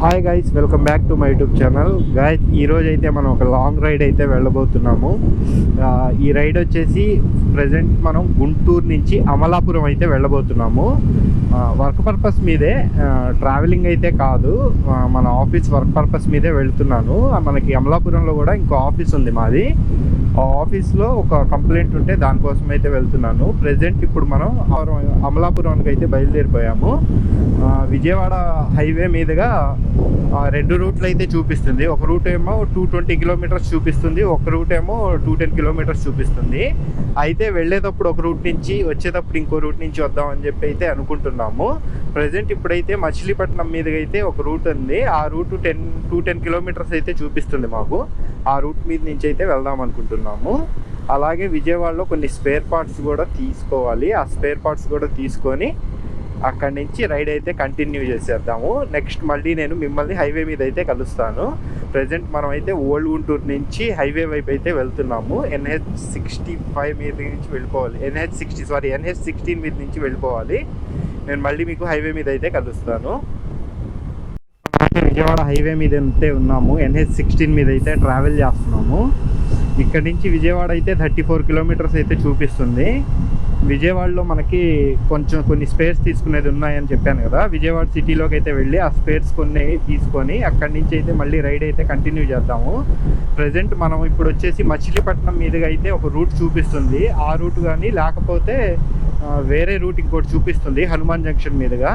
Hi guys, welcome back to my YouTube channel. Guys, ఈరోజు అయితే మనం ఒక లాంగ్ రైడ్ అయితే వెళ్ళబోతున్నాము. ఈ రైడ్ వచ్చేసి ప్రజెంట్ మనం గుంటూరు నుంచి అమలాపురం అయితే వెళ్ళబోతున్నాము. వర్క్ పర్పస్ మీదే, ట్రావెలింగ్ అయితే కాదు. మన ఆఫీస్ వర్క్ పర్పస్ మీదే వెళ్తున్నాను. మనకి అమలాపురంలో కూడా ఇంకో ఆఫీస్ ఉంది మాది. ఆ ఆఫీస్లో ఒక కంప్లైంట్ ఉంటే దానికోసం అయితే వెళ్తున్నాను. ప్రజెంట్ ఇప్పుడు మనం అమలాపురానికి అయితే బయలుదేరిపోయాము. విజయవాడ హైవే మీదుగా రెండు రూట్లు అయితే చూపిస్తుంది. ఒక రూట్ ఏమో 220 కిలోమీటర్స్ చూపిస్తుంది, ఒక రూట్ ఏమో 210 కిలోమీటర్స్ చూపిస్తుంది. అయితే వెళ్ళేటప్పుడు ఒక రూట్ నుంచి, వచ్చేటప్పుడు ఇంకో రూట్ నుంచి వద్దామని చెప్పి అయితే అనుకుంటున్నాము. ప్రజెంట్ ఇప్పుడైతే మచిలీపట్నం మీదుగా అయితే ఒక రూట్ ఉంది. ఆ రూట్ 210 కిలోమీటర్స్ అయితే చూపిస్తుంది మాకు. ఆ రూట్ మీద నుంచి అయితే వెళ్దాం అనుకుంటున్నాము. అలాగే విజయవాడలో కొన్ని స్పేర్ పార్ట్స్ కూడా తీసుకోవాలి. ఆ స్పేర్ పార్ట్స్ కూడా తీసుకొని అక్కడి నుంచి రైడ్ అయితే కంటిన్యూ చేసేద్దాము. నెక్స్ట్ మళ్ళీ నేను మిమ్మల్ని హైవే మీద అయితే కలుస్తాను. ప్రజెంట్ మనం అయితే ఓల్డ్ గుంటూరు నుంచి హైవే వైపు అయితే వెళ్తున్నాము. NH65 మీద నుంచి వెళ్ళిపోవాలి. NH16 మీద నుంచి వెళ్ళిపోవాలి. నేను మళ్ళీ మీకు హైవే మీద అయితే కలుస్తాను. విజయవాడ హైవే మీద అయితే ఉన్నాము. NH16 మీద అయితే ట్రావెల్ చేస్తున్నాము. ఇక్కడ నుంచి విజయవాడ అయితే 34 కిలోమీటర్స్ అయితే చూపిస్తుంది. విజయవాడలో మనకి కొన్ని స్పేర్స్ తీసుకునేది ఉన్నాయని చెప్పాను కదా. విజయవాడ సిటీలోకి అయితే వెళ్ళి ఆ స్పేర్స్ కొన్ని తీసుకొని అక్కడి నుంచి అయితే మళ్ళీ రైడ్ అయితే కంటిన్యూ చేద్దాము. ప్రజెంట్ మనం ఇప్పుడు వచ్చేసి మచిలీపట్నం మీదుగా అయితే ఒక రూట్ చూపిస్తుంది. ఆ రూట్ కానీ లేకపోతే వేరే రూట్ ఇంకోటి చూపిస్తుంది హనుమాన్ జంక్షన్ మీదుగా.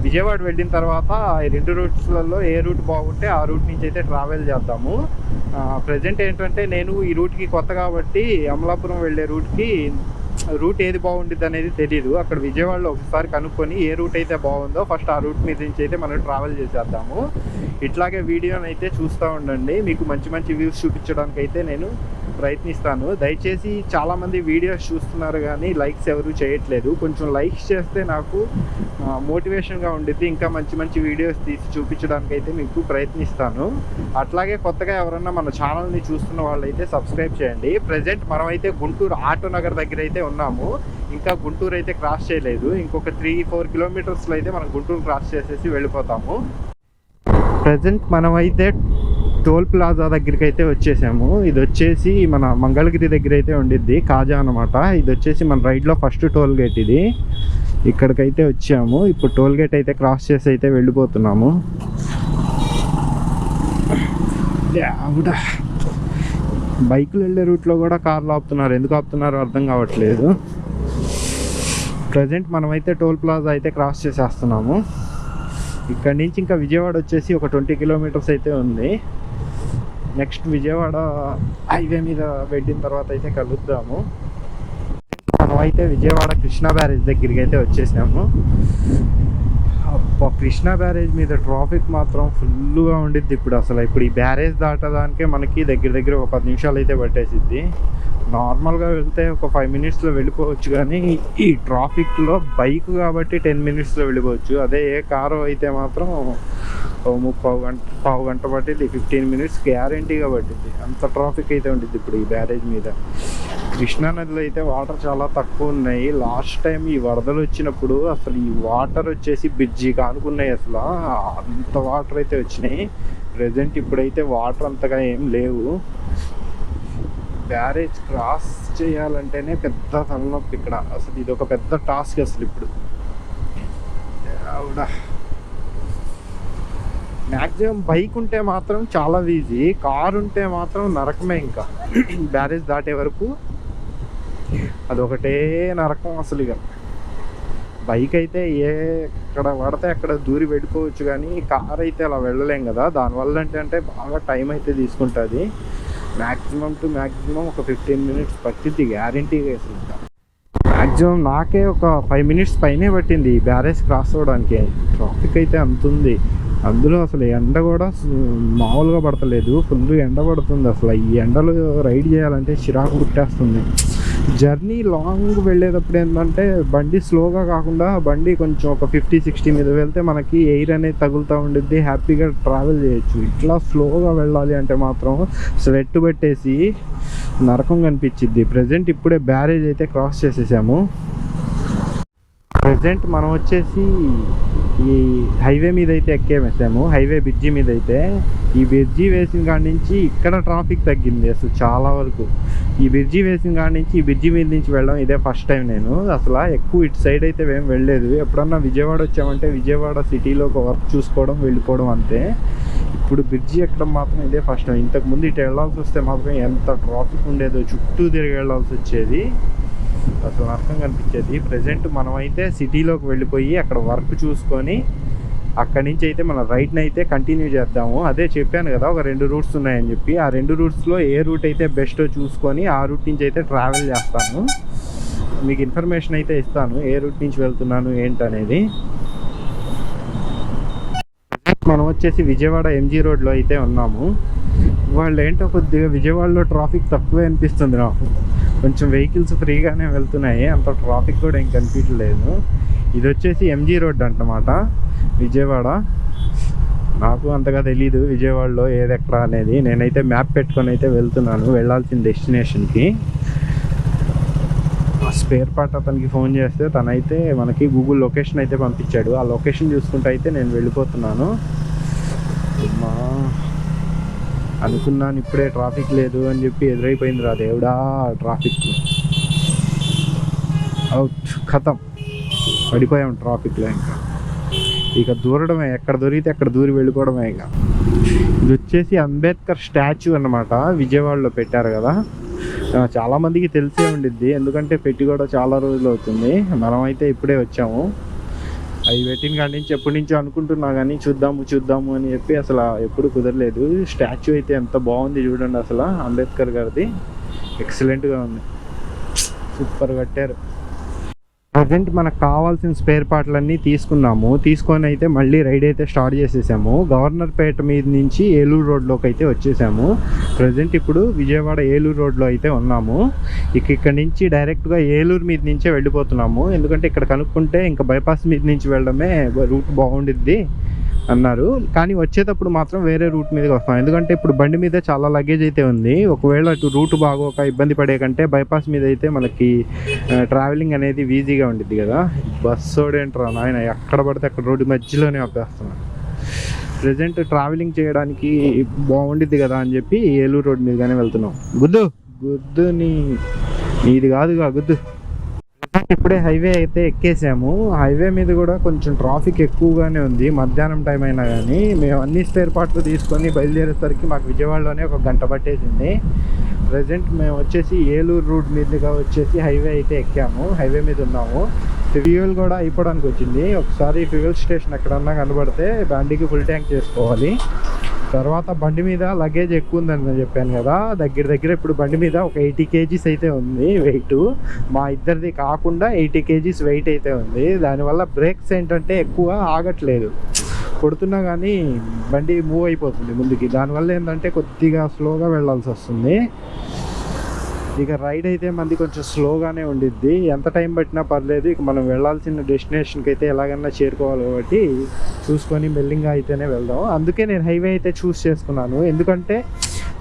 విజయవాడ వెళ్ళిన తర్వాత ఈ రెండు రూట్స్లలో ఏ రూట్ బాగుంటే ఆ రూట్ నుంచి అయితే ట్రావెల్ చేద్దాము. ప్రజెంట్ ఏంటంటే నేను ఈ రూట్కి కొత్త కాబట్టి అమలాపురం వెళ్ళే రూట్ ఏది బాగుంటుంది అనేది తెలియదు. అక్కడ విజయవాడలో ఒకసారి కనుక్కొని ఏ రూట్ అయితే బాగుందో ఫస్ట్ ఆ రూట్ మీద నుంచి అయితే మనం ట్రావెల్ చేసేద్దాము. ఇట్లాగే వీడియోని అయితే చూస్తూ ఉండండి. మీకు మంచి మంచి వ్యూస్ చూపించడానికి అయితే నేను ప్రయత్నిస్తాను. దయచేసి చాలామంది వీడియోస్ చూస్తున్నారు కానీ లైక్స్ ఎవరు చేయట్లేదు. కొంచెం లైక్స్ చేస్తే నాకు మోటివేషన్గా ఉండిద్ది. ఇంకా మంచి మంచి వీడియోస్ తీసి చూపించడానికి అయితే మీకు ప్రయత్నిస్తాను. అట్లాగే కొత్తగా ఎవరన్నా మన ఛానల్ని చూస్తున్న వాళ్ళైతే సబ్స్క్రైబ్ చేయండి. ప్రజెంట్ మనమైతే గుంటూరు ఆటో నగర్ దగ్గర అయితే ఉన్నాము. ఇంకా గుంటూరు అయితే క్రాస్ చేయలేదు. ఇంకొక 3-4 కిలోమీటర్స్లో అయితే మనం గుంటూరు క్రాస్ చేసేసి వెళ్ళిపోతాము. ప్రజెంట్ మనమైతే టోల్ ప్లాజా దగ్గరికి అయితే వచ్చేసాము. ఇది వచ్చేసి మన మంగళగిరి దగ్గర అయితే ఉండిద్ది, కాజా అనమాట. ఇది వచ్చేసి మన రైడ్లో ఫస్ట్ టోల్ గేట్. ఇది ఇక్కడికైతే వచ్చాము. ఇప్పుడు టోల్ గేట్ అయితే క్రాస్ చేసి అయితే వెళ్ళిపోతున్నాము. బైకులు వెళ్ళే రూట్లో కూడా కార్లు ఆపుతున్నారు. ఎందుకు ఆపుతున్నారో అర్థం కావట్లేదు. ప్రజెంట్ మనమైతే టోల్ ప్లాజా అయితే క్రాస్ చేసేస్తున్నాము. ఇక్కడ నుంచి ఇంకా విజయవాడ వచ్చేసి ఒక 20 కిలోమీటర్స్ అయితే ఉంది. నెక్స్ట్ విజయవాడ హైవే మీద వెళ్ళిన తర్వాత అయితే కలుద్దాము. మనమైతే విజయవాడ కృష్ణా బ్యారేజ్ దగ్గరికి అయితే వచ్చేసాము. కృష్ణా బ్యారేజ్ మీద ట్రాఫిక్ మాత్రం ఫుల్గా ఉండిద్ది. ఇప్పుడు ఈ బ్యారేజ్ దాటడానికే మనకి దగ్గర ఒక 10 నిమిషాలు అయితే పట్టేసిద్ది. నార్మల్గా వెళ్తే ఒక 5 మినిట్స్లో వెళ్ళిపోవచ్చు, కానీ ఈ ట్రాఫిక్లో బైక్ కాబట్టి 10 మినిట్స్లో వెళ్ళిపోవచ్చు. అదే ఏ కారు అయితే మాత్రం పావు గంట పట్టింది, 15 మినిట్స్ గ్యారంటీగా పట్టింది. అంత ట్రాఫిక్ అయితే ఉంటుంది ఇప్పుడు ఈ బ్యారేజ్ మీద. కృష్ణా నదిలో అయితే వాటర్ చాలా తక్కువ ఉన్నాయి. లాస్ట్ టైం ఈ వరదలు వచ్చినప్పుడు అసలు ఈ వాటర్ వచ్చేసి బ్రిడ్జి కానుకున్నాయి. అసలు అంత వాటర్ అయితే వచ్చినాయి. ప్రజెంట్ ఇప్పుడైతే వాటర్ అంతగా ఏం లేవు. బ్యారేజ్ క్రాస్ చేయాలంటేనే పెద్ద తలనొప్పి ఇక్కడ. అసలు ఇది ఒక పెద్ద టాస్క్. అసలు ఇప్పుడు మ్యాక్సిమం బైక్ ఉంటే మాత్రం చాలా ఈజీ, కారు ఉంటే మాత్రం నరకమే. ఇంకా బ్యారేజ్ దాటే వరకు అదొకటే నరకం. అసలు ఇక బైక్ అయితే ఎక్కడ పడితే అక్కడ దూరి వెళ్ళిపోవచ్చు, కానీ కార్ అయితే అలా వెళ్ళలేం కదా. దానివల్ల ఏంటంటే బాగా టైం అయితే తీసుకుంటుంది. మ్యాక్సిమం ఒక 15 మినిట్స్ పట్టింది గ్యారంటీగా. అసలు మ్యాక్సిమం నాకే ఒక 5 మినిట్స్ పైనే పట్టింది ఈ బ్యారేజ్ క్రాస్ అవ్వడానికి. ట్రాఫిక్ అయితే అంత ఉంది. అందులో అసలు ఎండ కూడా మామూలుగా పడతలేదు, ఫుల్ ఎండ పడుతుంది. అసలు ఈ ఎండలో రైడ్ చేయాలంటే చిరాకు పుట్టేస్తుంది. జర్నీ లాంగ్ వెళ్ళేటప్పుడు ఏంటంటే బండి స్లోగా కాకుండా బండి కొంచెం ఒక 50-60 మీద వెళ్తే మనకి ఎయిర్ అనేది తగులుతూ ఉండిద్ది, హ్యాపీగా ట్రావెల్ చేయొచ్చు. ఇట్లా స్లోగా వెళ్ళాలి అంటే మాత్రం స్వెట్ పెట్టేసి నరకం కనిపించిద్ది. ప్రజెంట్ ఇప్పుడే బ్యారేజ్ అయితే క్రాస్ చేసేసాము. ప్రజెంట్ మనం వచ్చేసి ఈ హైవే మీద అయితే ఎక్కేసాము, హైవే బ్రిడ్జి మీద అయితే. ఈ బ్రిడ్జి వేసిన కాడి నుంచి ఇక్కడ ట్రాఫిక్ తగ్గింది అసలు చాలా వరకు. ఈ బ్రిడ్జి వేసిన కాడి నుంచి ఈ బ్రిడ్జి మీద నుంచి వెళ్ళడం ఇదే ఫస్ట్ టైం నేను. అసలు ఎక్కువ ఇటు సైడ్ అయితే ఏం వెళ్ళలేదు. ఎప్పుడన్నా విజయవాడ వచ్చామంటే విజయవాడ సిటీలో ఒక వర్క్ చూసుకోవడం వెళ్ళిపోవడం అంతే. ఇప్పుడు బ్రిడ్జి ఎక్కడం మాత్రం ఇదే ఫస్ట్ టైం. ఇంతకుముందు ఇటు వెళ్ళాల్సి వస్తే మాత్రం ఎంత ట్రాఫిక్ ఉండేదో, చుట్టూ తిరిగి వెళ్ళాల్సి వచ్చేది, అసలు నరకం కనిపించేది. ప్రజెంట్ మనమైతే సిటీలోకి వెళ్ళిపోయి అక్కడ వర్క్ చూసుకొని అక్కడి నుంచి అయితే మన రైట్ని అయితే కంటిన్యూ చేద్దాము. అదే చెప్పాను కదా ఒక 2 రూట్స్ ఉన్నాయని చెప్పి. ఆ 2 రూట్స్లో ఏ రూట్ అయితే బెస్టో చూసుకొని ఆ రూట్ నుంచి అయితే ట్రావెల్ చేస్తాను. మీకు ఇన్ఫర్మేషన్ అయితే ఇస్తాను ఏ రూట్ నుంచి వెళ్తున్నాను ఏంటనేది. మనం వచ్చేసి విజయవాడ ఎంజీ రోడ్లో అయితే ఉన్నాము. వాళ్ళు ఏంటో కొద్దిగా విజయవాడలో ట్రాఫిక్ తక్కువే అనిపిస్తుంది నాకు. కొంచెం వెహికల్స్ ఫ్రీగానే వెళ్తున్నాయి, అంత ట్రాఫిక్ కూడా ఏం కనిపించలేదు. ఇది వచ్చేసి ఎంజీ రోడ్ అంటమాట విజయవాడ. నాకు అంతగా తెలీదు విజయవాడలో ఏది ఎక్కడ అనేది. నేనైతే మ్యాప్ పెట్టుకొని అయితే వెళ్తున్నాను వెళ్ళాల్సిన డెస్టినేషన్కి. స్పేర్ పార్ట్ అతనికి ఫోన్ చేస్తే తనైతే మనకి గూగుల్ లొకేషన్ అయితే పంపించాడు. ఆ లొకేషన్ చూసుకుంటూ అయితే నేను వెళ్ళిపోతున్నాను. అనుకున్నాను ఇప్పుడే ట్రాఫిక్ లేదు అని చెప్పి, ఎదురైపోయింది రా దేవుడా ట్రాఫిక్. అవుట్ ఖతం, పడిపోయాం ట్రాఫిక్లో. ఇక దూరడమే, ఎక్కడ దొరికితే అక్కడ దూరి వెళ్ళిపోవడమే. ఇక ఇది వచ్చేసి అంబేద్కర్ స్టాచ్యూ అన్నమాట, విజయవాడలో పెట్టారు కదా. చాలామందికి తెలిసే ఉండిద్ది, ఎందుకంటే పెట్టి కూడా చాలా రోజులు అవుతుంది. మనమైతే ఇప్పుడే వచ్చాము. అవి పెట్టిన కాడి నుంచి ఎప్పటి నుంచో అనుకుంటున్నా కానీ చూద్దాము అని చెప్పి అసలు ఎప్పుడు కుదరలేదు. స్టాచ్యూ అయితే ఎంత బాగుంది చూడండి, అసలు అంబేద్కర్ గారిది ఎక్సలెంట్గా ఉంది, సూపర్ కట్టారు. ప్రజెంట్ మనకు కావాల్సిన స్పేర్ పార్ట్లన్నీ తీసుకొని అయితే మళ్ళీ రైడ్ అయితే స్టార్ట్ చేసేసాము. గవర్నర్పేట మీద నుంచి ఏలూరు రోడ్లోకి అయితే వచ్చేసాము. ప్రజెంట్ ఇప్పుడు విజయవాడ ఏలూరు రోడ్లో అయితే ఉన్నాము. ఇక్కడ నుంచి డైరెక్ట్గా ఏలూరు మీద నుంచే వెళ్ళిపోతున్నాము. ఎందుకంటే ఇక్కడ కనుక్కుంటే ఇంకా బైపాస్ మీద నుంచి వెళ్ళడమే రూట్ బాగుండిద్ది అన్నారు. కానీ వచ్చేటప్పుడు మాత్రం వేరే రూట్ మీదకి వస్తాం, ఎందుకంటే ఇప్పుడు బండి మీద చాలా లగేజ్ అయితే ఉంది. ఒకవేళ అటు రూట్ బాగోక ఇబ్బంది పడే కంటే బైపాస్ మీద అయితే మనకి ట్రావెలింగ్ అనేది ఈజీగా ఉండిద్ది కదా. బస్సు ఏంట్రా నాయన, ఎక్కడ పడితే అక్కడ రోడ్డు మధ్యలోనే ఆపేస్తున్నాను. ప్రజెంట్ ట్రావెలింగ్ చేయడానికి బాగుండిద్ది కదా అని చెప్పి ఏలూరు రోడ్ మీదగానే వెళ్తున్నాం. గుద్దు నీది కాదుగా గుద్దు. ఇప్పుడే హైవే అయితే ఎక్కేసాము. హైవే మీద కూడా కొంచెం ట్రాఫిక్ ఎక్కువగానే ఉంది, మధ్యాహ్నం టైం అయినా కానీ. మేము అన్ని స్పేర్ పార్ట్లు తీసుకొని బయలుదేరేసరికి మాకు విజయవాడలోనే 1 గంట పట్టేసింది. ప్రజెంట్ మేము వచ్చేసి ఏలూరు రూట్ మీదుగా వచ్చేసి హైవే అయితే ఎక్కాము, హైవే మీద ఉన్నాము. ఫ్యూయల్ కూడా అయిపోవడానికి వచ్చింది. ఒకసారి ఫ్యూయల్ స్టేషన్ ఎక్కడన్నా కనబడితే బండికి ఫుల్ ట్యాంక్ చేసుకోవాలి. తర్వాత బండి మీద లగేజ్ ఎక్కువ ఉందని చెప్పాను కదా, దగ్గర ఇప్పుడు బండి మీద ఒక 80 kgs అయితే ఉంది వెయిట్. మా ఇద్దరిది కాకుండా 80 kgs వెయిట్ అయితే ఉంది. దానివల్ల బ్రేక్స్ ఏంటంటే ఎక్కువ ఆగట్లేదు, కొడుతున్నా కానీ బండి మూవ్ అయిపోతుంది ముందుకి. దానివల్ల ఏంటంటే కొద్దిగా స్లోగా వెళ్ళాల్సి వస్తుంది. ఇక రైడ్ అయితే మంది కొంచెం స్లోగానే ఉండిద్ది, ఎంత టైం పట్టినా పర్లేదు. ఇక మనం వెళ్ళాల్సిన డెస్టినేషన్కి అయితే ఎలాగన్నా చేరుకోవాలి కాబట్టి చూసుకొని మెల్లింగా అయితేనే వెళ్దాం. అందుకే నేను హైవే అయితే చూస్ చేసుకున్నాను, ఎందుకంటే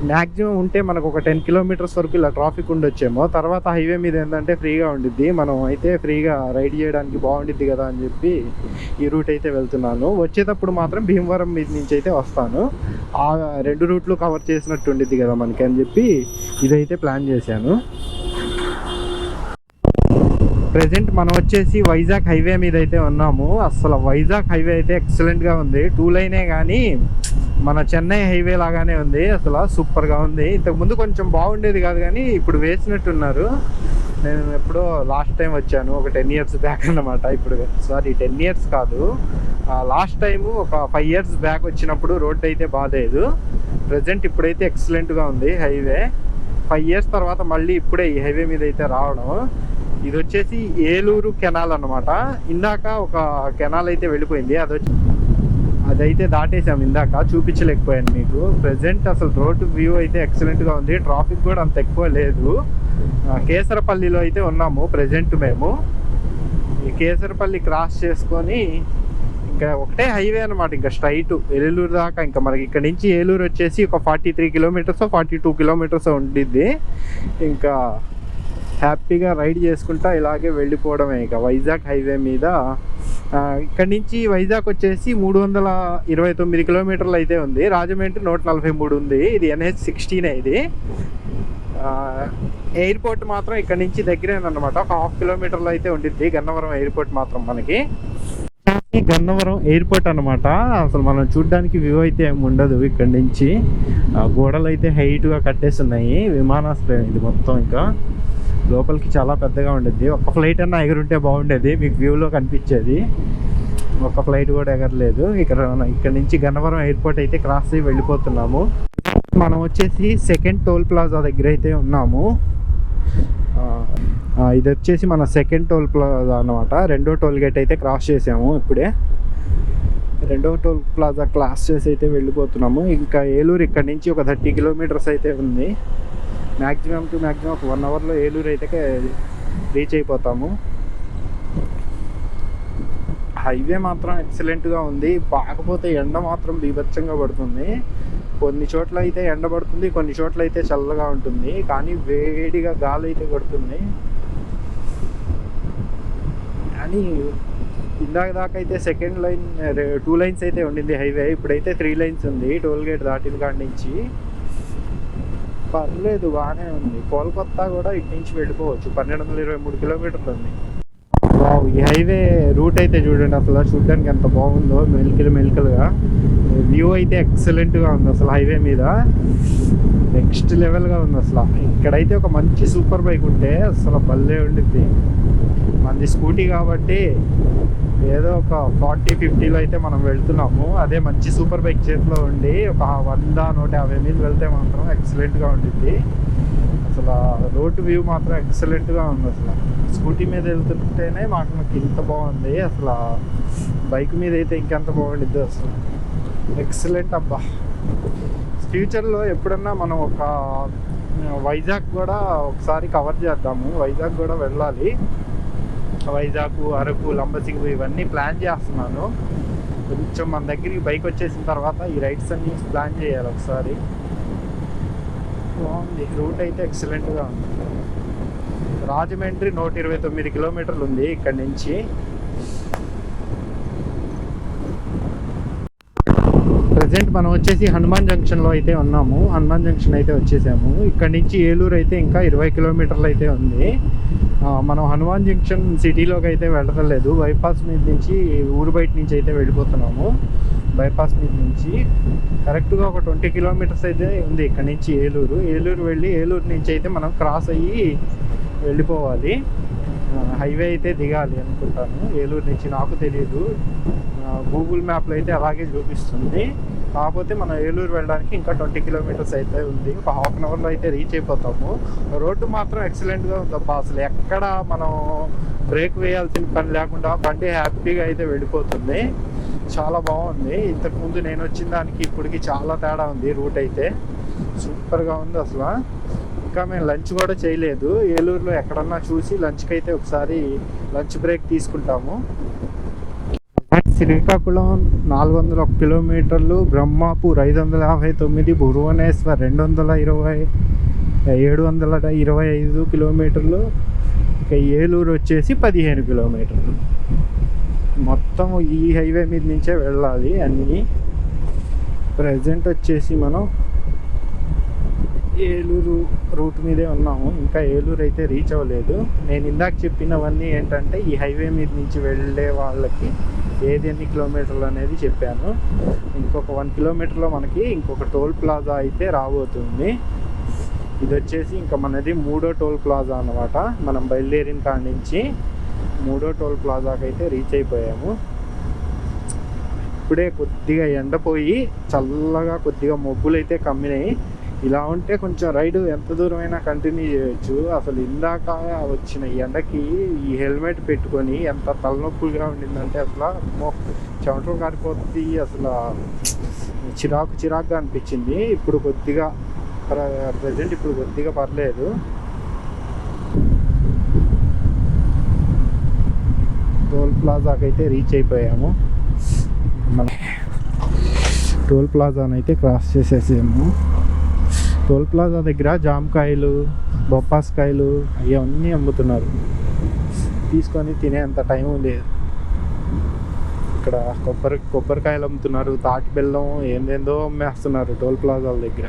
మ్యాక్సిమం ఉంటే మనకు ఒక 10 kilometers వరకు ఇలా ట్రాఫిక్ ఉండొచ్చేమో. తర్వాత హైవే మీద ఏంటంటే ఫ్రీగా ఉండిద్ది, మనం అయితే ఫ్రీగా రైడ్ చేయడానికి బాగుండిద్ది కదా అని చెప్పి ఈ రూట్ అయితే వెళ్తున్నాను. వచ్చేటప్పుడు మాత్రం భీమవరం మీద నుంచి అయితే వస్తాను, ఆ 2 రూట్లు కవర్ చేసినట్టు ఉండిద్ది కదా మనకి అని చెప్పి ఇదైతే ప్లాన్ చేశాను. ప్రెజెంట్ మనం వచ్చేసి వైజాగ్ హైవే మీద అయితే ఉన్నాము. అసలు వైజాగ్ హైవే అయితే ఎక్సలెంట్గా ఉంది, 2 లైనే కానీ మన చెన్నై హైవే లాగానే ఉంది, అసలు సూపర్గా ఉంది. ఇంతకుముందు కొంచెం బాగుండేది కాదు కానీ ఇప్పుడు వేసినట్టున్నారు. నేను ఎప్పుడో లాస్ట్ టైం వచ్చాను, ఒక 10 years బ్యాక్ అన్నమాట. ఇప్పుడు సారీ 10 years కాదు, లాస్ట్ టైము ఒక 5 years బ్యాక్ వచ్చినప్పుడు రోడ్డు అయితే బాగాలేదు. ప్రజెంట్ ఇప్పుడైతే ఎక్సలెంట్గా ఉంది హైవే. 5 years తర్వాత మళ్ళీ ఇప్పుడే ఈ హైవే మీద అయితే రావడం. ఇది వచ్చేసి ఏలూరు కెనాల్ అన్నమాట. ఇందాక ఒక కెనాల్ అయితే వెళ్ళిపోయింది, అదైతే దాటేసాం, ఇందాక చూపించలేకపోయాను మీకు. ప్రజెంట్ అసలు రోడ్డు వ్యూ అయితే ఎక్సలెంట్గా ఉంది, ట్రాఫిక్ కూడా అంత ఎక్కువ లేదు. కేసరపల్లిలో అయితే ఉన్నాము ప్రజెంట్ మేము. ఈ కేసరపల్లి క్రాస్ చేసుకొని ఇంకా ఒకటే హైవే అనమాట, ఇంకా స్ట్రైట్ ఏలూరు దాకా. ఇంకా మనకి ఇక్కడ నుంచి ఏలూరు వచ్చేసి ఒక 43 kilometers 42 kilometers ఉండిద్ది. ఇంకా హ్యాపీగా రైడ్ చేసుకుంటా ఇలాగే వెళ్ళిపోవడమే. ఇక వైజాగ్ హైవే మీద ఇక్కడ నుంచి వైజాగ్ వచ్చేసి 329 కిలోమీటర్లు అయితే ఉంది. రాజమండ్రి 143 ఉంది. ఇది NH16 ఇది. ఎయిర్పోర్ట్ మాత్రం ఇక్కడ నుంచి దగ్గరేనమాట, ఒక 1/2 కిలోమీటర్లో అయితే ఉండిద్ది గన్నవరం ఎయిర్పోర్ట్ మాత్రం మనకి. గన్నవరం ఎయిర్పోర్ట్ అనమాట. అసలు మనం చూడడానికి వ్యూ అయితే ఏమి ఉండదు ఇక్కడ నుంచి. గోడలు అయితే హైట్గా కట్టేస్తున్నాయి. విమానాశ్రయం ఇది మొత్తం. ఇంకా లోపలికి చాలా పెద్దగా ఉండేది. ఒక ఫ్లైట్ అన్నా ఎగురుంటే బాగుండేది, మీకు వ్యూలో కనిపించేది. ఒక ఫ్లైట్ కూడా ఎగరలేదు. ఇక్కడ నుంచి గన్నవరం ఎయిర్పోర్ట్ అయితే క్రాస్ అయ్యి వెళ్ళిపోతున్నాము. మనం వచ్చేసి సెకండ్ టోల్ ప్లాజా దగ్గర అయితే ఉన్నాము. ఇది వచ్చేసి మన సెకండ్ టోల్ ప్లాజా అనమాట. రెండో టోల్ గేట్ అయితే క్రాస్ చేసాము ఇప్పుడే. రెండో టోల్ ప్లాజా క్రాస్ చేసి అయితే వెళ్ళిపోతున్నాము. ఇంకా ఏలూరు ఇక్కడ నుంచి ఒక 30 కిలోమీటర్స్ అయితే ఉంది. మ్యాక్సిమం ఒక 1 అవర్లో ఏలూరు అయితే రీచ్ అయిపోతాము. హైవే మాత్రం ఎక్సలెంట్గా ఉంది. కాకపోతే ఎండ మాత్రం బీభత్సంగా పడుతుంది. కొన్ని చోట్ల అయితే ఎండ పడుతుంది, కొన్ని చోట్ల అయితే చల్లగా ఉంటుంది, కానీ వేడిగా గాలి అయితే కొడుతుంది. కానీ ఇందాక దాకా అయితే సెకండ్ లైన్ 2 లైన్స్ అయితే ఉండింది హైవే. ఇప్పుడైతే 3 లైన్స్ ఉంది. టోల్ గేట్ దాటిన కాడి నుంచి పర్లేదు, బాగానే ఉంది. కోల్కత్తా కూడా ఇటు నుంచి వెళ్ళిపోవచ్చు. 1223 కిలోమీటర్లు ఉంది. ఈ హైవే రూట్ అయితే చూడండి, అసలు చూడడానికి ఎంత బాగుందో. మెలికలుగా వ్యూ అయితే ఎక్సలెంట్గా ఉంది అసలు. హైవే మీద నెక్స్ట్ లెవెల్గా ఉంది అసలు. ఇక్కడైతే ఒక మంచి సూపర్ బైక్ ఉంటే అసలు భలే ఉండిద్ది. మనది స్కూటీ కాబట్టి ఏదో ఒక 40-50లో అయితే మనం వెళ్తున్నాము. అదే మంచి సూపర్ బైక్ చేతిలో ఉండి ఒక 100-150 మీద వెళ్తే మాత్రం ఎక్సలెంట్గా ఉండిద్ది. అసలు రోడ్డు వ్యూ మాత్రం ఎక్సలెంట్గా ఉంది అసలు. స్కూటీ మీద వెళ్తుంటేనే మాకు ఇంత బాగుంది. అసలు బైక్ మీద అయితే ఇంకెంత బాగుండిద్ది అసలు. ఎక్సలెంట్ అబ్బా. ఫ్యూచర్లో ఎప్పుడన్నా మనం ఒక వైజాగ్ కూడా ఒకసారి కవర్ చేద్దాము. వైజాగ్ కూడా వెళ్ళాలి. వైజాగ్, అరకు, లంబసింగు ఇవన్నీ ప్లాన్ చేస్తున్నాను. కొంచెం మన దగ్గరికి బైక్ వచ్చేసిన తర్వాత ఈ రైడ్స్ అన్ని ప్లాన్ చేయాలి ఒకసారి. బాగుంది, రూట్ అయితే ఎక్సలెంట్గా ఉంది. రాజమండ్రి 129 కిలోమీటర్లు ఉంది ఇక్కడ నుంచి. ప్రజెంట్ మనం వచ్చేసి హనుమాన్ జంక్షన్లో అయితే ఉన్నాము. హనుమాన్ జంక్షన్ అయితే వచ్చేసాము. ఇక్కడ నుంచి ఏలూరు అయితే ఇంకా 20 కిలోమీటర్లు అయితే ఉంది. మనం హనుమాన్ జంక్షన్ సిటీలోకి అయితే వెళ్ళలేదు. బైపాస్ మీద నుంచి, ఊరు బయట నుంచి అయితే వెళ్ళిపోతున్నాము. బైపాస్ మీద నుంచి కరెక్ట్గా ఒక 20 కిలోమీటర్స్ అయితే ఉంది ఇక్కడ నుంచి ఏలూరు వెళ్ళి ఏలూరు నుంచి అయితే మనం క్రాస్ అయ్యి వెళ్ళిపోవాలి. హైవే అయితే దిగాలి అనుకుంటాను ఏలూరు నుంచి. నాకు తెలియదు, గూగుల్ మ్యాప్లో అయితే అలాగే చూపిస్తుంది. కాకపోతే మనం ఏలూరు వెళ్ళడానికి ఇంకా 20 కిలోమీటర్స్ అయితే ఉంది. ఒక 1/2 అవర్లో అయితే రీచ్ అయిపోతాము. రోడ్డు మాత్రం ఎక్సలెంట్గా ఉందబ్బా. అసలు ఎక్కడ మనం బ్రేక్ వేయాల్సిన పని లేకుండా బండి హ్యాపీగా అయితే వెళ్ళిపోతుంది. చాలా బాగుంది. ఇంతకుముందు నేను వచ్చిన దానికి ఇప్పటికి చాలా తేడా ఉంది. రూట్ అయితే సూపర్గా ఉంది అసలు. ఇంకా మేము లంచ్ కూడా చేయలేదు. ఏలూరులో ఎక్కడన్నా చూసి లంచ్కి అయితే ఒకసారి లంచ్ బ్రేక్ తీసుకుంటాము. శ్రీకాకుళం 401 కిలోమీటర్లు, బ్రహ్మాపూర్ 559, భువనేశ్వర్ 220, 725 కిలోమీటర్లు. ఇక ఏలూరు వచ్చేసి 15 కిలోమీటర్లు. మొత్తం ఈ హైవే మీద నుంచే వెళ్ళాలి అన్నీ. ప్రజెంట్ వచ్చేసి మనం ఏలూరు రూట్ మీదే ఉన్నాము. ఇంకా ఏలూరు అయితే రీచ్ అవ్వలేదు. నేను ఇందాక చెప్పినవన్నీ ఏంటంటే ఈ హైవే మీద నుంచి వెళ్ళే వాళ్ళకి ఏది ఎన్ని కిలోమీటర్లు అనేది చెప్పాను. ఇంకొక 1 కిలోమీటర్లో మనకి ఇంకొక టోల్ ప్లాజా అయితే రాబోతుంది. ఇది వచ్చేసి ఇంకా మనది 3వ టోల్ ప్లాజా అన్నమాట. మనం బయలుదేరిన కాడి నుంచి 3వ టోల్ ప్లాజాకి అయితే రీచ్ అయిపోయాము. ఇప్పుడే కొద్దిగా ఎండపోయి చల్లగా కొద్దిగా మబ్బులు అయితే కమ్మినాయి. ఇలా ఉంటే కొంచెం రైడ్ ఎంత దూరమైనా కంటిన్యూ చేయొచ్చు. అసలు ఇందాక వచ్చిన ఎండకి ఈ హెల్మెట్ పెట్టుకొని ఎంత తలనొప్పులుగా ఉండిందంటే అసలు చెమటలు కారిపోతుంది. అసలు చిరాకుగా అనిపించింది. ఇప్పుడు కొద్దిగా ప్రజెంట్ ఇప్పుడు కొద్దిగా పర్లేదు. టోల్ ప్లాజాకి అయితే రీచ్ అయిపోయాము. మన టోల్ ప్లాజాని అయితే క్రాస్ చేసేసాము. టోల్ ప్లాజా దగ్గర జామకాయలు, బొప్పాస్కాయలు అవన్నీ అమ్ముతున్నారు. తీసుకొని తినేంత టైం లేదు. ఇక్కడ కొబ్బరికాయలు అమ్ముతున్నారు, తాటి బెల్లం ఏందేందో అమ్మేస్తున్నారు టోల్ ప్లాజాల దగ్గర.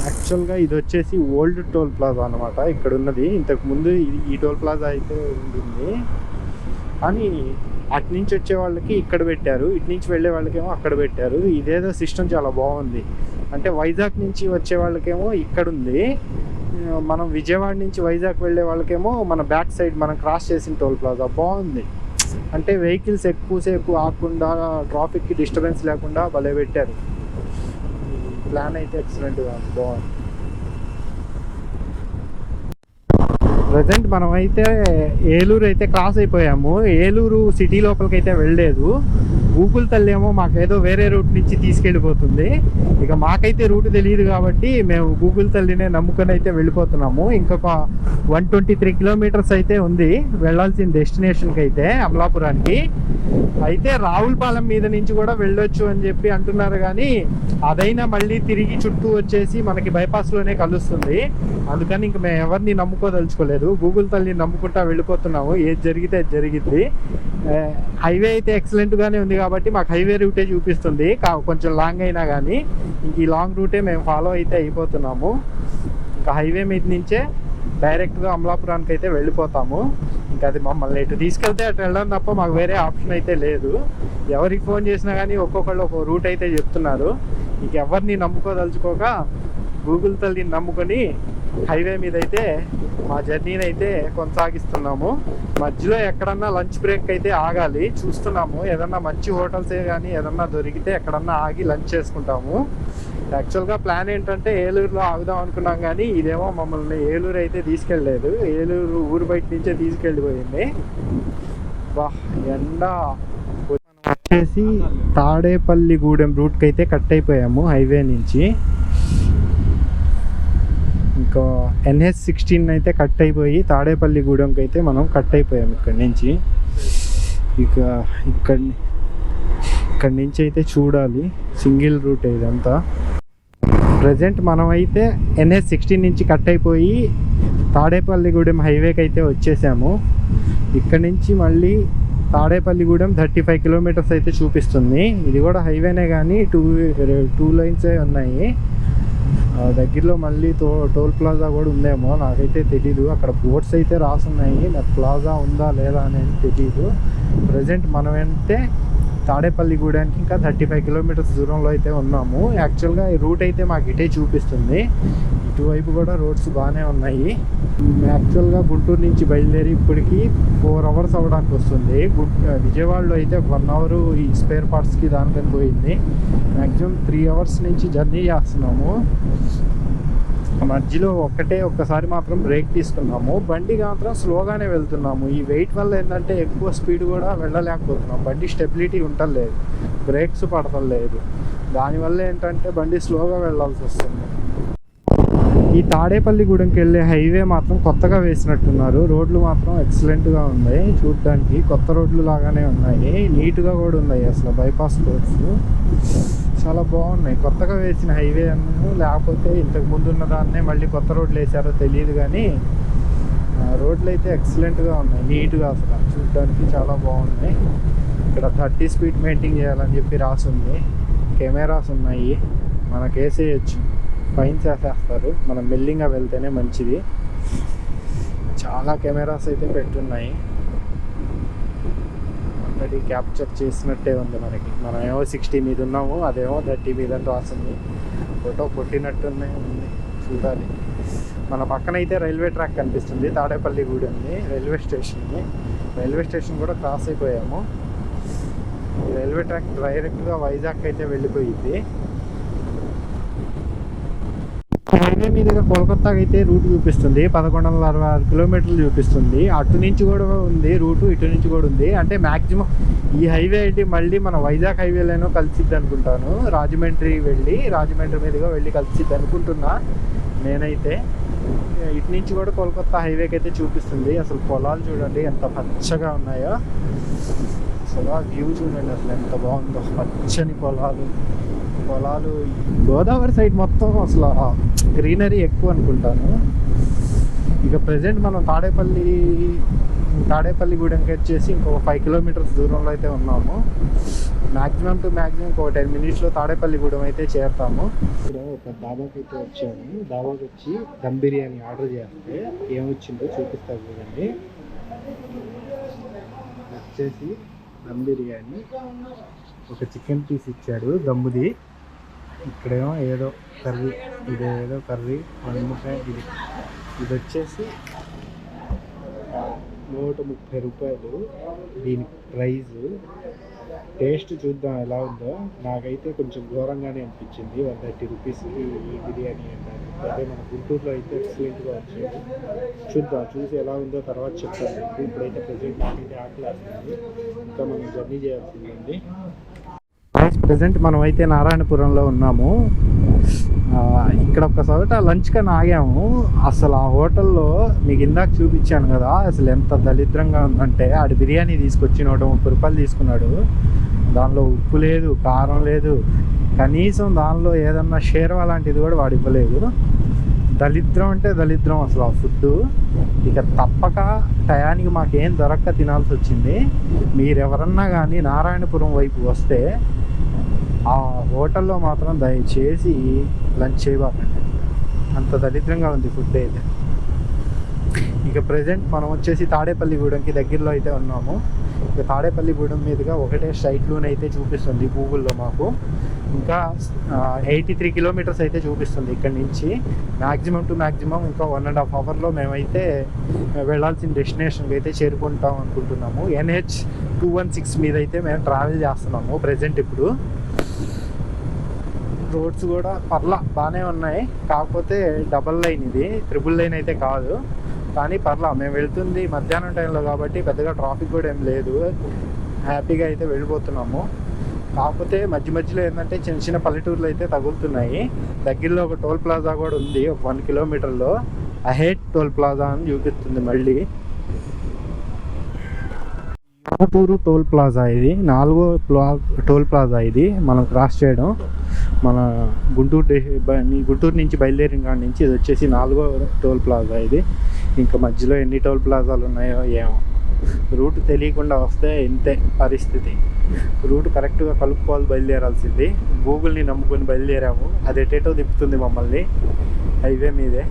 యాక్చువల్గా ఇది వచ్చేసి ఓల్డ్ టోల్ ప్లాజా అనమాట. ఇక్కడ ఉన్నది ఇంతకుముందు ఈ టోల్ ప్లాజా అయితే ఉంటుంది, కానీ అటు నుంచి వచ్చే వాళ్ళకి ఇక్కడ పెట్టారు, ఇటు నుంచి వెళ్ళే వాళ్ళకేమో అక్కడ పెట్టారు. ఇదేదో సిస్టమ్ చాలా బాగుంది. అంటే వైజాగ్ నుంచి వచ్చే వాళ్ళకేమో ఇక్కడ ఉంది, మనం విజయవాడ నుంచి వైజాగ్ వెళ్ళే వాళ్ళకేమో మన బ్యాక్ సైడ్ మనం క్రాస్ చేసిన టోల్ ప్లాజా బాగుంది. అంటే వెహికల్స్ ఎక్కువసేపు ఆగకుండా, ట్రాఫిక్కి డిస్టర్బెన్స్ లేకుండా భలే పెట్టారు. ప్లాన్ అయితే ఎక్సలెంట్గా బాగుంది. ప్రజెంట్ మనం అయితే ఏలూరు అయితే క్రాస్ అయిపోయాము. ఏలూరు సిటీ లోపలికి అయితే వెళ్ళలేదు. గూగుల్ తల్లి ఏమో మాకేదో వేరే రూట్ నుంచి తీసుకెళ్ళిపోతుంది. ఇక మాకైతే రూట్ తెలియదు కాబట్టి మేము గూగుల్ తల్లినే నమ్ముకొని అయితే వెళ్ళిపోతున్నాము. ఇంకొక 123 కిలోమీటర్స్ అయితే ఉంది వెళ్ళాల్సిన డెస్టినేషన్కి అయితే, అమలాపురానికి. అయితే రావులపాలెం మీద నుంచి కూడా వెళ్ళొచ్చు అని చెప్పి అంటున్నారు, కానీ అదైనా మళ్ళీ తిరిగి చుట్టూ వచ్చేసి మనకి బైపాస్లోనే కలుస్తుంది. అందుకని ఇంక మేము ఎవరిని నమ్ముకోదలుచుకోలేదు, గూగుల్ తల్లిని నమ్ముకుంటా వెళ్ళిపోతున్నాము. ఏది జరిగితే అది జరిగింది. హైవే అయితే ఎక్సలెంట్గానే ఉంది కాబట్టి మాకు హైవే రూటే చూపిస్తుంది, కొంచెం లాంగ్ అయినా కానీ. ఇంక ఈ లాంగ్ రూటే మేము ఫాలో అయితే అయిపోతున్నాము. ఇంకా హైవే మీద నుంచే డైరెక్ట్గా అమలాపురానికి అయితే వెళ్ళిపోతాము. ఇంకా అది మమ్మల్ని ఎటు తీసుకెళ్తే అటు వెళ్ళడం తప్ప మాకు వేరే ఆప్షన్ అయితే లేదు. ఎవరికి ఫోన్ చేసినా కానీ ఒక్కొక్కళ్ళు ఒక్కో రూట్ అయితే చెప్తున్నారు. ఇంక ఎవరిని నమ్ముకోదలుచుకోక గూగుల్ తల్లిని నమ్ముకొని హైవే మీద అయితే మా జర్నీని అయితే కొనసాగిస్తున్నాము. మధ్యలో ఎక్కడన్నా లంచ్ బ్రేక్ అయితే ఆగాలి, చూస్తున్నాము. ఏదన్నా మంచి హోటల్సే కానీ ఏదన్నా దొరికితే ఎక్కడన్నా ఆగి లంచ్ చేసుకుంటాము. యాక్చువల్గా ప్లాన్ ఏంటంటే ఏలూరులో ఆగుదాం అనుకున్నాం, కానీ ఇదేమో మమ్మల్ని ఏలూరు అయితే తీసుకెళ్ళలేదు. ఏలూరు ఊరు బయట నుంచే తీసుకెళ్ళిపోయింది. బా ఎండ వచ్చేసి తాడేపల్లిగూడెం రూట్కి అయితే కట్ అయిపోయాము హైవే నుంచి. ఇంకా NH16 అయితే కట్ అయిపోయి తాడేపల్లిగూడెంకి అయితే మనం కట్ అయిపోయాము ఇక్కడి నుంచి. ఇక ఇక్కడి నుంచి అయితే చూడాలి, సింగిల్ రూట్ ఇదంతా. ప్రజెంట్ మనం అయితే NH16 నుంచి కట్ అయిపోయి తాడేపల్లిగూడెం హైవేకి అయితే వచ్చేసాము. ఇక్కడి నుంచి మళ్ళీ తాడేపల్లిగూడెం 35 కిలోమీటర్స్ అయితే చూపిస్తుంది. ఇది కూడా హైవేనే కానీ టూ లైన్సే ఉన్నాయి. దగ్గరలో మళ్ళీ టోల్ ప్లాజా కూడా ఉందేమో, నాకైతే తెలీదు. అక్కడ బోర్డ్స్ అయితే రాసున్నాయి, నాకు ప్లాజా ఉందా లేదా అనేది తెలీదు. ప్రజెంట్ మనం అంటే తాడేపల్లిగూడెంకి ఇంకా 35 కిలోమీటర్స్ దూరంలో అయితే ఉన్నాము. యాక్చువల్గా ఈ రూట్ అయితే మాకు ఇటే చూపిస్తుంది. ఇటువైపు కూడా రోడ్స్ బాగానే ఉన్నాయి. యాక్చువల్గా గుంటూరు నుంచి బయలుదేరి ఇప్పటికి 4 అవర్స్ అవ్వడానికి వస్తుంది. విజయవాడలో అయితే 1 అవర్ ఈ స్పేర్ పార్ట్స్కి దానికని పోయింది. మ్యాక్సిమం 3 అవర్స్ నుంచి జర్నీ చేస్తున్నాము. మధ్యలో ఒక్కసారి మాత్రం బ్రేక్ తీసుకున్నాము. బండి మాత్రం స్లోగానే వెళ్తున్నాము. ఈ వెయిట్ వల్ల ఏంటంటే ఎక్కువ స్పీడ్ కూడా వెళ్ళలేకపోతున్నాం. బండి స్టెబిలిటీ ఉండలేదు, బ్రేక్స్ పడతలేదు. దానివల్ల ఏంటంటే బండి స్లోగా వెళ్ళాల్సి వస్తుంది. ఈ తాడేపల్లిగూడెంకి వెళ్ళే హైవే మాత్రం కొత్తగా వేసినట్టున్నారు. రోడ్లు మాత్రం ఎక్సలెంట్గా ఉన్నాయి, చూడడానికి కొత్త రోడ్లు లాగానే ఉన్నాయి. నీట్గా కూడా ఉన్నాయి. అసలు బైపాస్ రోడ్స్ చాలా బాగున్నాయి. కొత్తగా వేసిన హైవే అను, లేకపోతే ఇంతకు ముందు ఉన్న దాన్నే మళ్ళీ కొత్త రోడ్లు వేసారో తెలియదు, కానీ రోడ్లు అయితే ఎక్సలెంట్గా ఉన్నాయి, నీట్గా అసలు చూడడానికి చాలా బాగున్నాయి. ఇక్కడ 30 స్పీడ్ మెయింటైన్ చేయాలని చెప్పి రాసుంది. కెమెరాస్ ఉన్నాయి, మనకు వేసేయచ్చు, ఫైన్స్ వేసేస్తారు మనం మెల్లింగా వెళ్తేనే మంచిది. చాలా కెమెరాస్ అయితే పెట్టున్నాయి. ఆల్రెడీ క్యాప్చర్ చేసినట్టే ఉంది మనకి. మనం ఏమో 60 మీద ఉన్నాము, అదేమో 30 మీద అని రాసింది. ఫోటో కొట్టినట్టునే ఉంది, చూడాలి. మన పక్కన అయితే రైల్వే ట్రాక్ కనిపిస్తుంది, తాడేపల్లిగూడెంది రైల్వే స్టేషన్ కూడా క్రాస్ అయిపోయాము. ఈ రైల్వే ట్రాక్ డైరెక్ట్గా వైజాగ్ అయితే వెళ్ళిపోయింది. హైవే మీదుగా కోల్కతాకి అయితే రూట్ చూపిస్తుంది, 1166 కిలోమీటర్లు చూపిస్తుంది. అటు నుంచి కూడా ఉంది రూటు, ఇటు నుంచి కూడా ఉంది. అంటే మ్యాక్సిమం ఈ హైవే అయితే మళ్ళీ మన వైజాగ్ హైవేలోనో కలిసిద్ది అనుకుంటాను. రాజమండ్రి మీదుగా వెళ్ళి కలిసిద్ది అనుకుంటున్నా నేనైతే. ఇటు నుంచి కూడా కోల్కతా హైవేకి అయితే చూపిస్తుంది. అసలు పొలాలు చూడండి ఎంత పచ్చగా ఉన్నాయో, అసలు ఆ వ్యూ చూడండి అసలు ఎంత బాగుందో. పచ్చని పొలాలు. గోదావరి సైడ్ మొత్తం అసలు గ్రీనరీ ఎక్కువ అనుకుంటాను. ఇక ప్రజెంట్ మనం తాడేపల్లి తాడేపల్లిగూడెంకి వచ్చేసి ఇంకొక 5 కిలోమీటర్స్ దూరంలో అయితే ఉన్నాము. మ్యాక్సిమం టు మ్యాక్సిమం ఇంకొక 10 మినిట్స్లో తాడేపల్లిగూడెం అయితే చేరుతాము. ఇక్కడ ఒక దాబాకి అయితే వచ్చాము. దాబాకి వచ్చి దమ్ బిర్యానీ ఆర్డర్ చేస్తే ఏమొచ్చిందో చూపిస్తాను చూడండి. వచ్చేసి దమ్ బిర్యానీ, ఒక చికెన్ పీస్ ఇచ్చాడు దమ్ముది. ఇక్కడేమో ఏదో కర్రీ, ఇదేదో కర్రీ, వంకాయ. ఇది వచ్చేసి 130 రూపాయలు దీని ప్రైజు. టేస్ట్ చూద్దాం ఎలా ఉందో. నాకైతే కొంచెం ఘోరంగానే అనిపించింది 130 రూపీస్కి ఈ బిర్యానీ ఏంటంటే. అదే మన గుంటూరులో అయితే ఎక్సలెంట్గా వచ్చేది. చూద్దాం, చూసి ఎలా ఉందో తర్వాత చెప్తాను. ఇప్పుడైతే ప్రజెంట్ నాకైతే ఆకలి వేస్తుంది, ఇంకా మనం జర్నీ చేయాల్సిందండి. ప్రజెంట్ మనం అయితే నారాయణపురంలో ఉన్నాము. ఇక్కడ ఒక చోట లంచ్ కన్నా ఆగాము. అసలు ఆ హోటల్లో మీకు ఇందాక చూపించాను కదా, అసలు ఎంత దరిద్రంగా ఉందంటే, ఆడి బిర్యానీ తీసుకొచ్చి 130 రూపాయలు తీసుకున్నాడు. దానిలో ఉప్పు లేదు, కారం లేదు, కనీసం దానిలో ఏదన్నా షేర్వా లాంటిది కూడా వాడు ఇవ్వలేదు. దరిద్రం అంటే దరిద్రం అసలు ఆ ఫుడ్. ఇక తప్పక టయానికి మాకేం దొరక్క తినాల్సి వచ్చింది. మీరెవరన్నా కానీ నారాయణపురం వైపు వస్తే ఆ హోటల్లో మాత్రం దయచేసి లంచ్ చేయబాకండి, అంత దరిద్రంగా ఉంది ఫుడ్ అయితే. ఇక ప్రజెంట్ మనం వచ్చేసి తాడేపల్లిగూడెంకి దగ్గరలో అయితే ఉన్నాము. ఇక తాడేపల్లిగూడెం మీదుగా ఒకటే స్ట్రైట్లోనే అయితే చూపిస్తుంది గూగుల్లో మాకు. ఇంకా 83 కిలోమీటర్స్ అయితే చూపిస్తుంది ఇక్కడ నుంచి. మ్యాక్సిమం టు మ్యాక్సిమం ఇంకా 1.5 అవర్లో మేమైతే వెళ్ళాల్సిన డెస్టినేషన్కి అయితే చేరుకుంటాం అనుకుంటున్నాము. NH 216 మీద అయితే మేము ట్రావెల్ చేస్తున్నాము ప్రజెంట్. ఇప్పుడు రోడ్స్ కూడా బాగానే ఉన్నాయి, కాకపోతే డబల్ లైన్, ఇది ట్రిపుల్ లైన్ అయితే కాదు. కానీ మేము వెళ్తుంది మధ్యాహ్నం టైంలో కాబట్టి పెద్దగా ట్రాఫిక్ కూడా ఏం లేదు, హ్యాపీగా అయితే వెళ్ళిపోతున్నాము. కాకపోతే మధ్యలో ఏంటంటే చిన్న చిన్న పల్లెటూర్లు అయితే తగులుతున్నాయి. దగ్గరలో ఒక టోల్ ప్లాజా కూడా ఉంది, ఒక 1 కిలోమీటర్లో అహెడ్ టోల్ ప్లాజా అని చూపిస్తుంది. మళ్ళీ యూపూరు టోల్ ప్లాజా, ఇది 4వ టోల్ ప్లాజా ఇది మనం క్రాస్ చేయడం. మన గుంటూరు నుంచి బయలుదేరిన కాడి నుంచి ఇది వచ్చేసి 4వ టోల్ ప్లాజా ఇది. ఇంకా మధ్యలో ఎన్ని టోల్ ప్లాజాలు ఉన్నాయో ఏమో. రూట్ తెలియకుండా వస్తే ఇంతే పరిస్థితి. రూట్ కరెక్ట్గా కలుపుకోవాలి, బయలుదేరాల్సింది. గూగుల్ని నమ్ముకొని బయలుదేరాము, అది ఎటేటో తిప్పుతుంది మమ్మల్ని హైవే మీదే.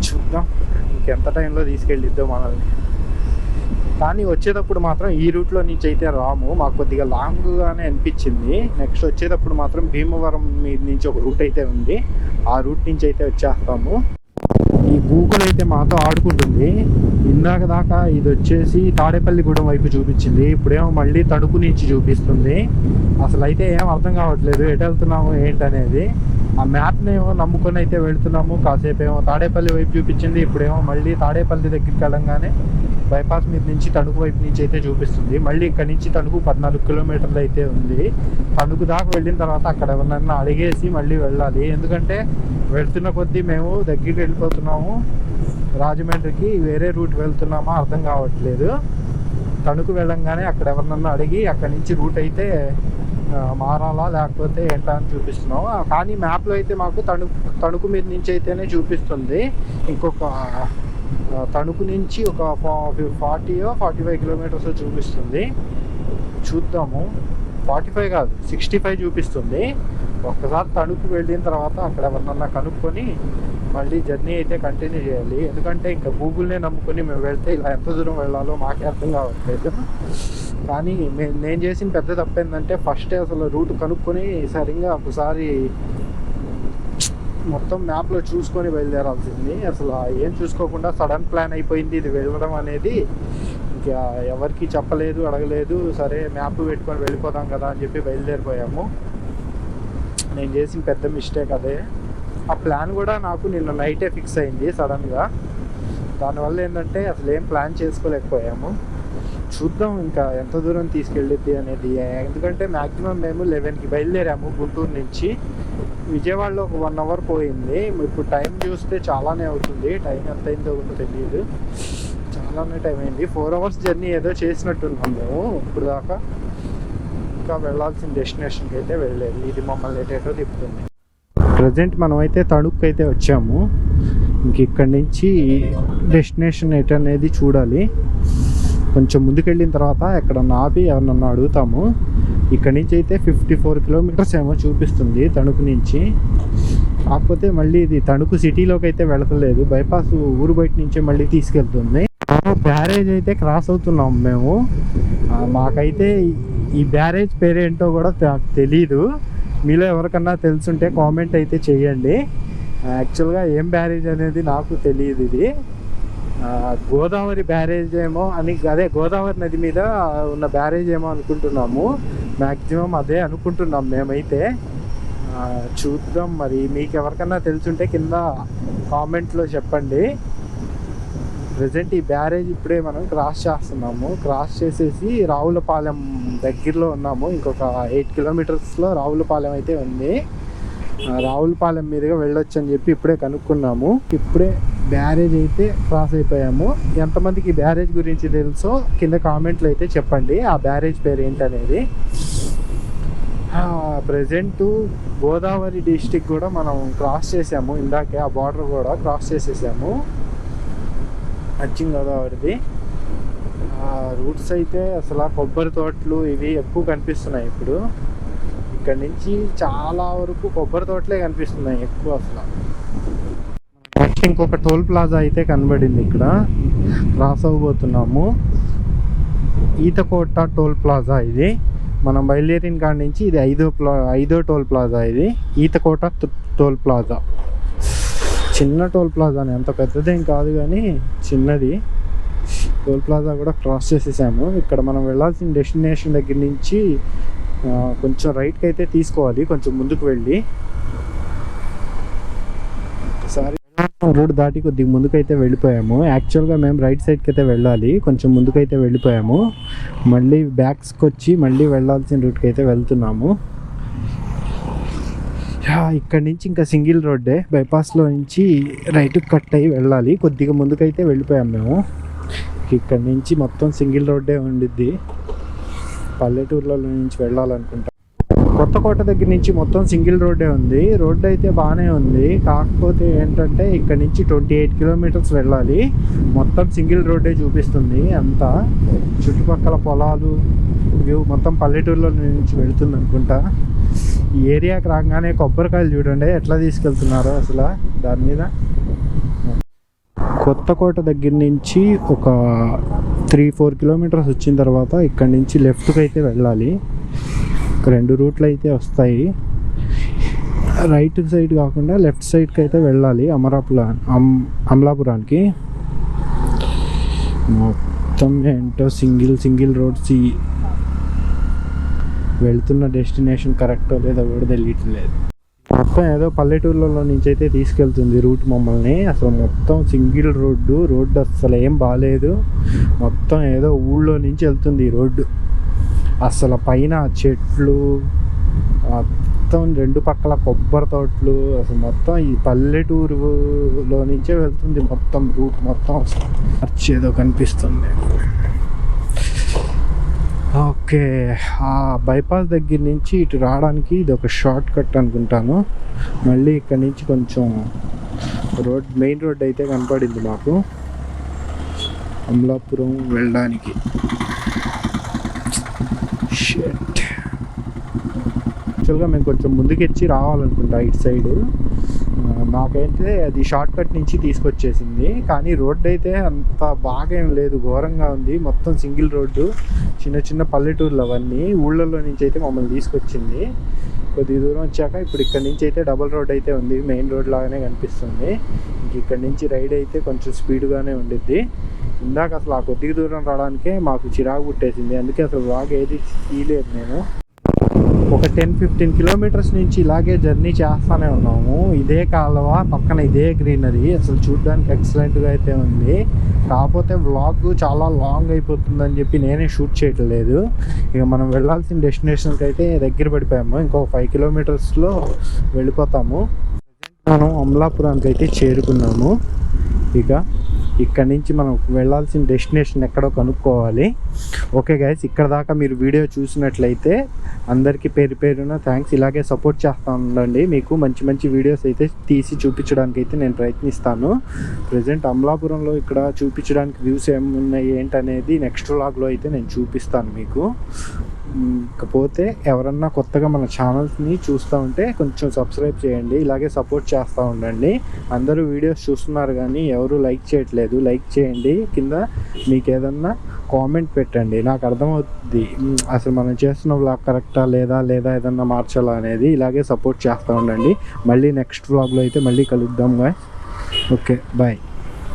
చూద్దాం ఇంకెంత టైంలో తీసుకెళ్ళిద్దాం మనల్ని. కానీ వచ్చేటప్పుడు మాత్రం ఈ రూట్లో నుంచి అయితే రాము, మాకు కొద్దిగా లాంగ్గానే అనిపించింది. నెక్స్ట్ వచ్చేటప్పుడు మాత్రం భీమవరం మీద నుంచి ఒక రూట్ అయితే ఉంది, ఆ రూట్ నుంచి అయితే వచ్చేస్తాము. ఈ గూగుల్ అయితే మాతో ఆడుకుంటుంది. ఇందాక దాకా ఇది వచ్చేసి తాడేపల్లిగూడెం వైపు చూపించింది, ఇప్పుడేమో మళ్ళీ తణుకు నుంచి చూపిస్తుంది. అసలు అయితే ఏం అర్థం కావట్లేదు ఎటు వెళ్తున్నాము ఏంటనేది. ఆ మ్యాప్ని ఏమో నమ్ముకొని అయితే వెళ్తున్నాము. కాసేపు ఏమో తాడేపల్లి వైపు చూపించింది, ఇప్పుడేమో మళ్ళీ తాడేపల్లి దగ్గరికి వెళ్ళంగానే బైపాస్ మీద నుంచి తణుకు వైపు నుంచి అయితే చూపిస్తుంది. మళ్ళీ ఇక్కడ నుంచి తణుకు 14 కిలోమీటర్లు అయితే ఉంది. తణుకు దాకా వెళ్ళిన తర్వాత అక్కడ ఎవరినైనా అడిగేసి మళ్ళీ వెళ్ళాలి, ఎందుకంటే వెళ్తున్న కొద్దీ మేము దగ్గరికి వెళ్ళిపోతున్నాము. రాజమండ్రికి వేరే రూట్ వెళ్తున్నామా అర్థం కావట్లేదు. తణుకు వెళ్ళంగానే అక్కడ ఎవరినన్నా అడిగి అక్కడి నుంచి రూట్ అయితే మారాలా లేకపోతే ఏంటా అని చూపిస్తున్నాము. కానీ మ్యాప్లో అయితే మాకు తణుకు మీద నుంచి అయితేనే చూపిస్తుంది. ఇంకొక తణుకు నుంచి ఒక 45 కిలోమీటర్స్ చూపిస్తుంది. చూద్దాము. 45 కాదు 65 చూపిస్తుంది. ఒక్కసారి తణుకు వెళ్ళిన తర్వాత అక్కడ ఎవరినన్నా కనుక్కొని మళ్ళీ జర్నీ అయితే కంటిన్యూ చేయాలి, ఎందుకంటే ఇంకా గూగుల్నే నమ్ముకొని మేము వెళ్తే ఇలా ఎంత దూరం వెళ్ళాలో మాకే అర్థం కావట్లేదు. కానీ నేను చేసిన పెద్ద తప్పు ఏంటంటే ఫస్ట్ అసలు రూట్ కనుక్కొని సరిగ్గా ఒకసారి మొత్తం మ్యాప్లో చూసుకొని బయలుదేరాల్సింది. అసలు ఏం చూసుకోకుండా సడన్ ప్లాన్ అయిపోయింది ఇది వెళ్ళడం అనేది. ఇంకా ఎవరికి చెప్పలేదు, అడగలేదు. సరే మ్యాప్ పెట్టుకొని వెళ్ళిపోదాం కదా అని చెప్పి బయలుదేరిపోయాము. నేను చేసిన పెద్ద మిస్టేక్ అదే. ఆ ప్లాన్ కూడా నాకు నిన్న నైటే ఫిక్స్ అయింది సడన్గా. దానివల్ల ఏంటంటే అసలు ఏం ప్లాన్ చేసుకోలేకపోయాము. చూద్దాం ఇంకా ఎంత దూరం తీసుకెళ్ళిద్ది అనేది. ఎందుకంటే మ్యాక్సిమం మేము 11కి బయలుదేరాము గుంటూరు నుంచి. విజయవాడలో ఒక 1 అవర్ పోయింది. ఇప్పుడు టైం చూస్తే చాలానే అవుతుంది, టైం ఎంత అయిందో కూడా తెలియదు, చాలానే టైం అయింది. 4 అవర్స్ జర్నీ ఏదో చేసినట్టున్నాం మేము ఇప్పుడు దాకా. ఇంకా వెళ్ళాల్సిన డెస్టినేషన్కి అయితే వెళ్ళలేదు, ఇది మమ్మల్ని ఎటేటో తిప్పుతుంది. ప్రజెంట్ మనం అయితే తణుకు అయితే వచ్చాము. ఇంక ఇక్కడి నుంచి డెస్టినేషన్ ఎటు అనేది చూడాలి. కొంచెం ముందుకెళ్ళిన తర్వాత ఎక్కడన్నా ఆపి ఎవరన్నా అడుగుతాము. ఇక్కడి నుంచి అయితే 54 కిలోమీటర్స్ ఏమో చూపిస్తుంది తణుకు నుంచి. కాకపోతే మళ్ళీ ఇది తణుకు సిటీలోకి అయితే వెళతలేదు, బైపాస్ ఊరు బయట నుంచే మళ్ళీ తీసుకెళ్తుంది. బ్యారేజ్ అయితే క్రాస్ అవుతున్నాం మేము. మాకైతే ఈ బ్యారేజ్ పేరేంటో కూడా తెలీదు. మీలో ఎవరికన్నా తెలుసుంటే కామెంట్ అయితే చేయండి. యాక్చువల్గా ఏం బ్యారేజ్ అనేది నాకు తెలియదు. ఇది గోదావరి బ్యారేజ్ ఏమో అని, అదే గోదావరి నది మీద ఉన్న బ్యారేజ్ ఏమో అనుకుంటున్నాము. మ్యాక్సిమం అదే అనుకుంటున్నాం మేమైతే. చూద్దాం మరి, మీకు ఎవరికన్నా తెలుసుంటే కింద కామెంట్లో చెప్పండి. ప్రజెంట్ ఈ బ్యారేజ్ ఇప్పుడే మనం క్రాస్ చేస్తున్నాము. క్రాస్ చేసేసి రావులపాలెం దగ్గరలో ఉన్నాము. ఇంకొక 8 కిలోమీటర్స్లో రావులపాలెం అయితే ఉంది. రావులపాలెం మీదుగా వెళ్ళొచ్చు అని చెప్పి ఇప్పుడే కనుక్కున్నాము. ఇప్పుడే బ్యారేజ్ అయితే క్రాస్ అయిపోయాము. ఎంతమందికి బ్యారేజ్ గురించి తెలుసో కింద కామెంట్లు అయితే చెప్పండి, ఆ బ్యారేజ్ పేరు ఏంటనేది. ప్రజెంట్ గోదావరి డిస్టిక్ కూడా మనం క్రాస్ చేసాము. ఇందాకే ఆ బార్డర్ కూడా క్రాస్ చేసేసాము, పశ్చిమ గోదావరిది. రూట్స్ అయితే అసలు కొబ్బరి తోటలు ఇవి ఎక్కువ కనిపిస్తున్నాయి ఇప్పుడు. ఇక్కడ నుంచి చాలా వరకు కొబ్బరి తోటలే కనిపిస్తున్నాయి ఎక్కువ అసలు. నెక్స్ట్ ఇంకొక టోల్ ప్లాజా అయితే కనబడింది, ఇక్కడ క్రాస్ అవ్వబోతున్నాము. ఈతకోట టోల్ ప్లాజా ఇది. మనం బయలుదేరిన కాడ నుంచి ఇది ఐదో టోల్ ప్లాజా ఇది, ఈతకోట టోల్ ప్లాజా. చిన్న టోల్ ప్లాజానే, అంత పెద్దదేం కాదు కానీ చిన్నది. టోల్ ప్లాజా కూడా క్రాస్ చేసేసాము. ఇక్కడ మనం వెళ్ళాల్సిన డెస్టినేషన్ దగ్గర నుంచి కొంచెం రైట్కి అయితే తీసుకోవాలి, కొంచెం ముందుకు వెళ్ళి. ఒకసారి రోడ్ దాటి కొద్దిగా ముందుకైతే వెళ్ళిపోయాము. యాక్చువల్గా మేము రైట్ సైడ్కి అయితే వెళ్ళాలి, కొంచెం ముందుకైతే వెళ్ళిపోయాము. మళ్ళీ బ్యాక్స్కి వచ్చి మళ్ళీ వెళ్ళాల్సిన రూట్కి అయితే వెళ్తున్నాము. ఇక్కడ నుంచి ఇంకా సింగిల్ రోడ్డే, బైపాస్లో నుంచి రైట్కి కట్ అయ్యి వెళ్ళాలి. కొద్దిగా ముందుకైతే వెళ్ళిపోయాము మేము. ఇక్కడ నుంచి మొత్తం సింగిల్ రోడ్డే ఉండిద్ది. పల్లెటూర్లలో నుంచి వెళ్ళాలనుకుంటా. కొత్తకోట దగ్గర నుంచి మొత్తం సింగిల్ రోడ్డే ఉంది. రోడ్డు అయితే బాగానే ఉంది, కాకపోతే ఏంటంటే ఇక్కడ నుంచి 28 కిలోమీటర్స్ వెళ్ళాలి. మొత్తం సింగిల్ రోడ్డే చూపిస్తుంది అంతా. చుట్టుపక్కల పొలాలు వ్యూ మొత్తం పల్లెటూరులో నుంచి వెళ్తుంది అనుకుంటా. ఈ ఏరియాకి రాగానే కొబ్బరికాయలు చూడండి ఎట్లా తీసుకెళ్తున్నారో అసలు దాని మీద. కొత్తకోట దగ్గర నుంచి ఒక 3-4 కిలోమీటర్స్ వచ్చిన తర్వాత ఇక్కడ నుంచి లెఫ్ట్కి అయితే వెళ్ళాలి. 2 రూట్లు అయితే వస్తాయి. రైట్ సైడ్ కాకుండా లెఫ్ట్ సైడ్కి అయితే వెళ్ళాలి అమలాపురానికి. మొత్తం ఏంటో సింగిల్ రోడ్స్. వెళ్తున్న డెస్టినేషన్ కరెక్టో లేదో కూడా తెలియట్లేదు. మొత్తం ఏదో పల్లెటూర్లలో నుంచి అయితే తీసుకెళ్తుంది రూట్ మమ్మల్ని. అసలు మొత్తం సింగిల్ రోడ్డు అసలు ఏం బాగాలేదు. మొత్తం ఏదో ఊళ్ళో నుంచి వెళ్తుంది ఈ రోడ్డు. అసలు పైన చెట్లు, మొత్తం 2 పక్కల కొబ్బరి తోటలు, అసలు మొత్తం ఈ పల్లెటూరులో నుంచే వెళ్తుంది మొత్తం రూట్. మొత్తం ఏదో కనిపిస్తుంది. ఓకే, ఆ బైపాస్ దగ్గర నుంచి ఇటు రావడానికి ఇది ఒక షార్ట్ కట్ అనుకుంటాను. మళ్ళీ ఇక్కడ నుంచి కొంచెం మెయిన్ రోడ్ అయితే కనపడింది మాకు అమలాపురం వెళ్ళడానికి. యాక్చువల్గా మేము కొంచెం ముందుకెచ్చి రావాలనుకుంటా ఇటు సైడు. మాకైతే అది షార్ట్ కట్ నుంచి తీసుకొచ్చేసింది, కానీ రోడ్డు అయితే అంత బాగా ఏం లేదు, ఘోరంగా ఉంది. మొత్తం సింగిల్ రోడ్డు, చిన్న పల్లెటూర్లు అవన్నీ. ఊళ్ళల్లో నుంచి అయితే మమ్మల్ని తీసుకొచ్చింది. కొద్ది దూరం వచ్చాక ఇప్పుడు ఇక్కడ నుంచి అయితే డబుల్ రోడ్ అయితే ఉంది, మెయిన్ రోడ్ లాగానే కనిపిస్తుంది. ఇంక ఇక్కడ నుంచి రైడ్ అయితే కొంచెం స్పీడ్గానే ఉండిద్ది. ఇందాక అసలు ఆ కొద్దిగా దూరం రావడానికే మాకు చిరాకు పుట్టేసింది, అందుకే అసలు బాగా ఏది తీయలేదు నేను. ఒక 10-15 కిలోమీటర్స్ నుంచి ఇలాగే జర్నీ చేస్తూనే ఉన్నాము. ఇదే కాలువ పక్కన ఇదే గ్రీనరీ, అసలు చూడడానికి ఎక్సలెంట్గా అయితే ఉంది. కాకపోతే వ్లాగ్ చాలా లాంగ్ అయిపోతుందని చెప్పి నేనే షూట్ చేయట్లేదు. ఇక మనం వెళ్ళాల్సిన డెస్టినేషన్కి అయితే దగ్గర పడిపోయాము. ఇంకో 5 కిలోమీటర్స్లో వెళ్ళిపోతాము. మనం అమలాపురానికి అయితే చేరుకున్నాము. ఇక ఇక్కడ నుంచి మనం వెళ్ళాల్సిన డెస్టినేషన్ ఎక్కడో కనుక్కోవాలి. ఓకే గైస్, ఇక్కడ దాకా మీరు వీడియో చూసినట్లయితే అందరికీ పేరు పేరున థ్యాంక్స్. ఇలాగే సపోర్ట్ చేస్తూ ఉండండి. మీకు మంచి మంచి వీడియోస్ అయితే తీసి చూపించడానికి అయితే నేను ప్రయత్నిస్తాను. ప్రజెంట్ అమలాపురంలో ఇక్కడ చూపించడానికి వ్యూస్ ఏమున్నాయి ఏంటనేది నెక్స్ట్ వ్లాగ్లో అయితే నేను చూపిస్తాను మీకు. ఇకపోతే ఎవరన్నా కొత్తగా మన ఛానల్స్ని చూస్తూ ఉంటే కొంచెం సబ్స్క్రైబ్ చేయండి. ఇలాగే సపోర్ట్ చేస్తూ ఉండండి. అందరూ వీడియోస్ చూస్తున్నారు కానీ ఎవరు లైక్ చేయట్లేదు. లైక్ చేయండి. కింద మీకు ఏదన్నా కామెంట్ పెట్టండి, నాకు అర్థమవుతుంది అసలు మనం చేస్తున్న వ్లాగ్ కరెక్టా లేదా ఏదన్నా మార్చాలా అనేది. ఇలాగే సపోర్ట్ చేస్తూ ఉండండి. మళ్ళీ నెక్స్ట్ వ్లాగ్లో అయితే మళ్ళీ కలుద్దాం గాయ్స్. Okay, bye.